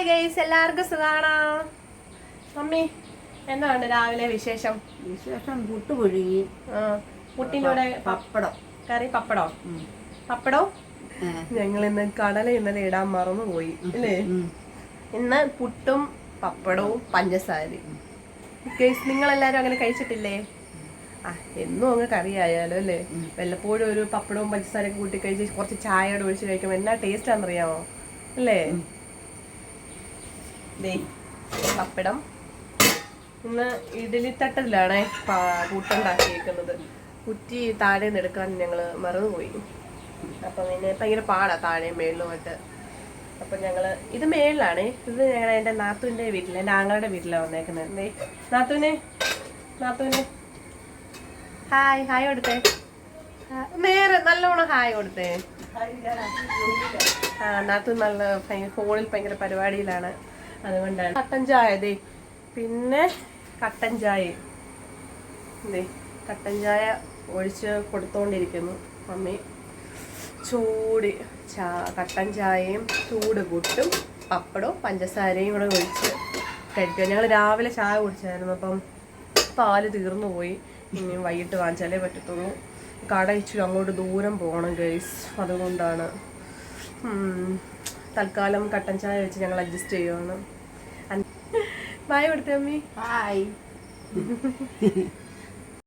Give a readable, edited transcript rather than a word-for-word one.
Hi guys, എല്ലാവർക്കും സുഖാണോ? Mummy എന്താണ് രാവിലെ വിശേഷം? പുട്ട് പുഴുങ്ങി. പുട്ടിനോടെ പപ്പടം കറി. പപ്പടോ ഞങ്ങൾ ഇന്ന് കടല ഇന്നലെ ഇടാൻ മറന്നുപോയി അല്ലേ? ഇന്ന് പുട്ടും പപ്പടവും പഞ്ചസാരയും. ഗൈസ്, നിങ്ങളെല്ലാരും അങ്ങനെ കഴിച്ചിട്ടില്ലേ? എന്നും അങ്ങ് കറിയായാലോ അല്ലേ? വല്ലപ്പോഴും ഒരു പപ്പടവും പഞ്ചസാരയൊക്കെ കൂട്ടി കഴിച്ച് കുറച്ച് ചായയോടെ ഒഴിച്ച് കഴിക്കുമ്പോൾ എന്നാ ടേസ്റ്റ് ആണെന്നറിയാമോ അല്ലേ? പപ്പടം ഇന്ന് ഇഡലി തട്ടത്തിലാണ് പുട്ടുണ്ടാക്കിയേക്കുന്നത്. കുറ്റി താഴെ നിന്ന് എടുക്കാൻ ഞങ്ങൾ മറന്നുപോയി. അപ്പം പിന്നെ ഭയങ്കര പാടാ താഴെ മേളിലുമായിട്ട്. അപ്പം ഞങ്ങൾ ഇത് മേളിലാണ്. ഇത് ഞങ്ങൾ എൻ്റെ നാത്തൂൻ്റെ വീട്ടിൽ, എൻ്റെ ആങ്ങളുടെ വീട്ടിലാണ് വന്നേക്കുന്നത്. നാത്തൂനെ ഹായ് കൊടുത്തേ. നേരെ നല്ലോണം ഹായ് കൊടുത്തേ. നാത്തൂൻ നല്ല ഫോണിൽ ഭയങ്കര പരിപാടിയിലാണ്, അതുകൊണ്ടാണ്. കട്ടൻ ചായ പിന്നെ കട്ടൻ ചായ ഒഴിച്ച് കൊടുത്തോണ്ടിരിക്കുന്നു മമ്മി. കട്ടൻ ചായയും ചൂട് പുട്ടും പപ്പടവും പഞ്ചസാരയും കൂടെ ഒഴിച്ച് കഴിക്കുക. ഞങ്ങൾ രാവിലെ ചായ കുടിച്ചായിരുന്നു, അപ്പം പാല് തീർന്നു പോയി. ഇനിയും വൈകിട്ട് വാങ്ങിച്ചാലേ പറ്റത്തുള്ളൂ. കട ഇച്ചിരി അങ്ങോട്ട് ദൂരം പോകണം ഗൈസ്, അതുകൊണ്ടാണ് തൽക്കാലം കട്ടൻ ചായ വെച്ച് ഞങ്ങൾ അഡ്ജസ്റ്റ് ചെയ്യുവാണ്. ബായ് കൊടുത്തേ അമ്മി. ഹായ്.